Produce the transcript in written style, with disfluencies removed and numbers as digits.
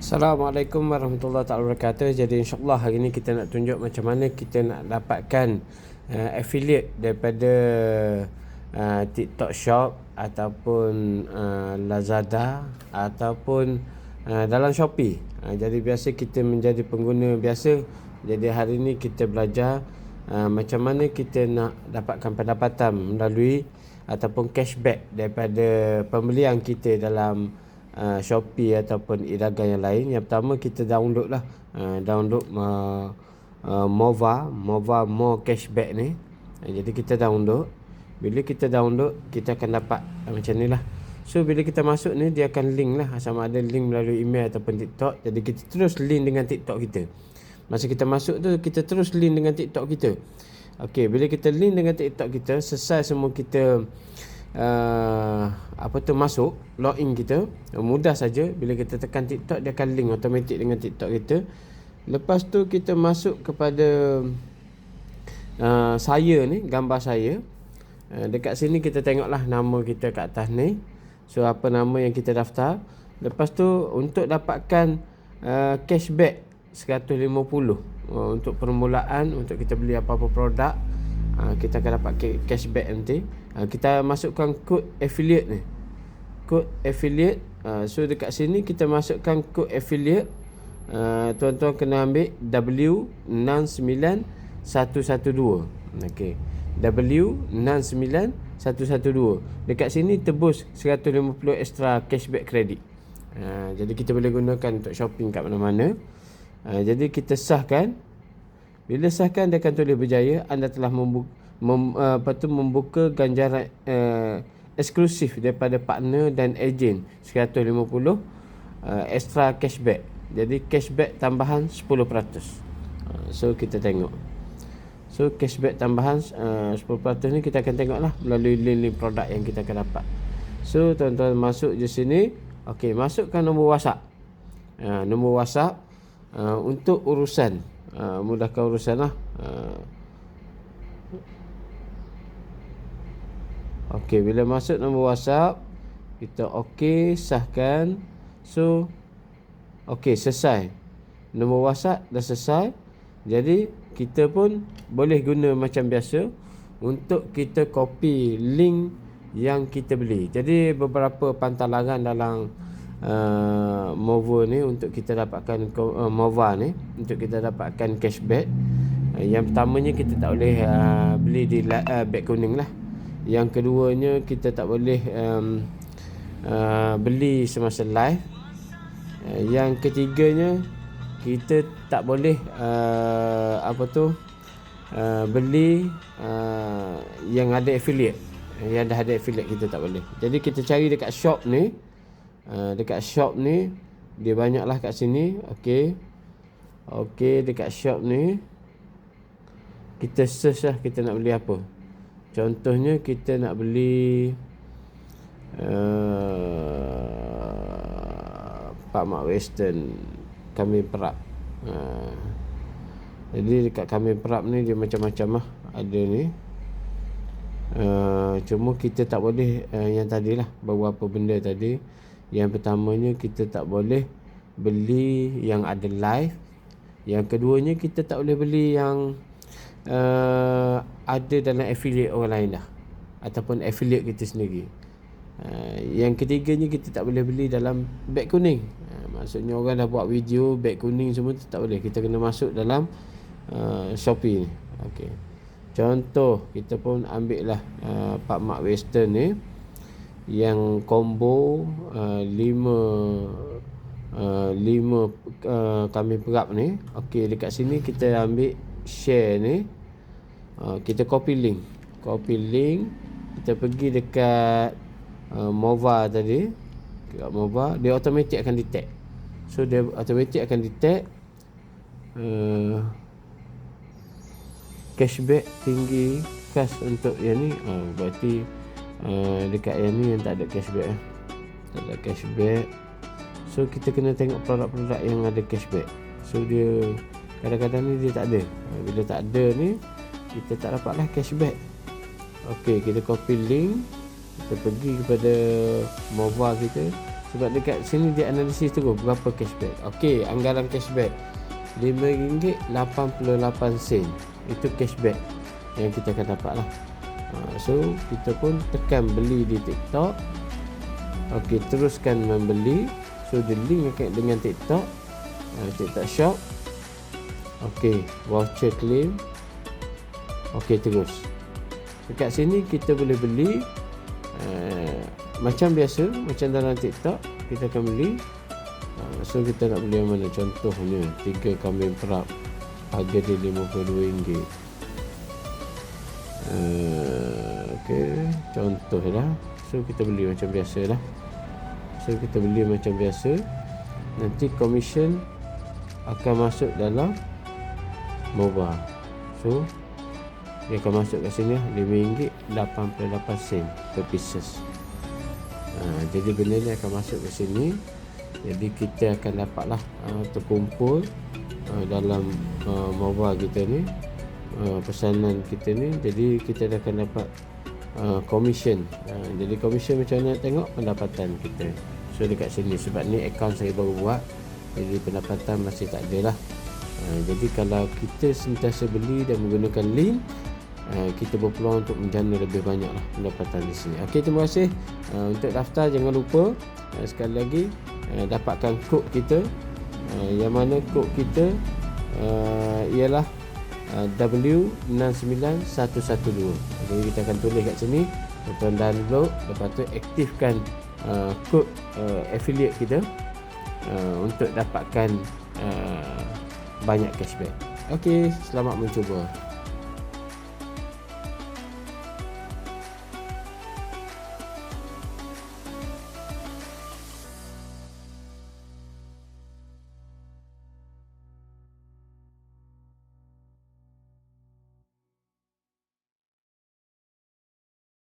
Assalamualaikum warahmatullahi wabarakatuh. Jadi insyaAllah hari ni kita nak tunjuk macam mana kita nak dapatkan affiliate daripada TikTok Shop ataupun Lazada ataupun dalam Shopee. Jadi biasa kita menjadi pengguna biasa. Jadi hari ni kita belajar macam mana kita nak dapatkan pendapatan melalui ataupun cashback daripada pembelian kita dalam Shopee ataupun e-dagang yang lain. Yang pertama kita download lah, download Mova More Cashback ni. Jadi kita download. Bila kita download, kita akan dapat macam ni lah. So bila kita masuk ni, dia akan link lah, sama ada link melalui email ataupun TikTok. Jadi kita terus link dengan TikTok kita. Masa kita masuk tu, kita terus link dengan TikTok kita. Okey, bila kita link dengan TikTok kita, selesai semua kita masuk login kita, mudah saja. Bila kita tekan TikTok, dia akan link automatik dengan TikTok kita. Lepas tu kita masuk kepada saya ni, gambar saya. Dekat sini kita tengoklah nama kita kat atas ni. So apa nama yang kita daftar. Lepas tu untuk dapatkan cashback 150 untuk permulaan, untuk kita beli apa-apa produk, kita akan dapat cashback nanti. Kita masukkan kod affiliate ni, kod affiliate. So dekat sini kita masukkan kod affiliate. Tuan-tuan kena ambil W69112. Okey, W69112. Dekat sini tebus 150 extra cashback kredit. Jadi kita boleh gunakan untuk shopping kat mana-mana. Jadi kita sahkan. Bila sahkan, dia akan tulis berjaya, anda telah membuka ganjaran eksklusif daripada partner dan ejen 150 extra cashback. Jadi cashback tambahan 10%. So kita tengok. So cashback tambahan 10% ni kita akan tengoklah melalui link-link produk yang kita akan dapat. So tuan-tuan masuk je sini. Okey, masukkan nombor WhatsApp. Nombor WhatsApp untuk urusan, mudahkan urusan lah. Okey, bila masuk nombor WhatsApp, kita okey, sahkan. So okey, selesai. Nombor WhatsApp dah selesai. Jadi kita pun boleh guna macam biasa untuk kita copy link yang kita beli. Jadi beberapa pantalangan dalam Mova ni untuk kita dapatkan Mova ni untuk kita dapatkan cashback. Yang pertamanya kita tak boleh beli di beg kuning lah. Yang keduanya kita tak boleh beli semasa live. Yang ketiganya kita tak boleh beli yang ada affiliate. Yang dah ada affiliate kita tak boleh. Jadi kita cari dekat shop ni. Dekat shop ni dia banyaklah kat sini. Okey. Okey, dekat shop ni kita search lah kita nak beli apa. Contohnya kita nak beli Pak Mak Western Kambing Perap. Jadi dekat Kambing Perap ni dia macam-macam lah ada ni. Cuma kita tak boleh yang tadilah, beberapa benda tadi. Yang pertamanya kita tak boleh beli yang ada live. Yang keduanya kita tak boleh beli yang ada dalam affiliate orang lain dah, ataupun affiliate kita sendiri. Yang ketiganya kita tak boleh beli dalam beg kuning. Maksudnya orang dah buat video beg kuning semua tu tak boleh. Kita kena masuk dalam Shopee ni. Okey. Contoh kita pun ambil lah Pak Mak Western ni yang combo 5 kambing perap ni. Okey, dekat sini kita ambil share ni. Kita copy link. Kita pergi dekat Mova tadi. Dekat Mova, dia automatik akan detect. So dia automatik akan detect cashback tinggi khas untuk yang ni. Berarti dekat yang ni yang tak ada cashback. Tak ada cashback. So kita kena tengok produk-produk yang ada cashback. So dia kadang-kadang ni dia tak ada. Bila tak ada ni, kita tak dapatlah cashback. Okey, kita copy link. Kita pergi kepada Mova kita. Sebab dekat sini dia analisis terus berapa cashback. Okey, anggaran cashback RM5.88. Itu cashback yang kita akan dapat lah. So kita pun tekan beli di TikTok. Okey, teruskan membeli. So dia link dengan TikTok, TikTok Shop. Okey, voucher claim. Okey, terus dekat sini kita boleh beli macam biasa, macam dalam TikTok kita akan beli. So kita nak beli yang mana? Contohnya 3 kambing perap, harga dia RM52. Okey, contoh lah. So kita beli macam biasa lah. Nanti commission akan masuk dalam mobile. So dia akan masuk kat sini RM5.88 per pieces. Jadi benda ni akan masuk ke sini. Jadi kita akan dapatlah terkumpul dalam mobile kita ni, pesanan kita ni. Jadi kita akan dapat commission. Jadi commission macam mana nak tengok pendapatan kita. So dekat sini, sebab ni akaun saya baru buat, jadi pendapatan masih tak ada lah. Jadi kalau kita sentiasa beli dan menggunakan link, kita berpeluang untuk menjana lebih banyak lah pendapatan di sini. Okey, terima kasih. Untuk daftar jangan lupa sekali lagi dapatkan kod kita, yang mana kod kita ialah W69112. Jadi kita akan tulis kat sini, tuan download, lepas tu aktifkan kod affiliate kita untuk dapatkan banyak cashback. Okey, selamat mencuba.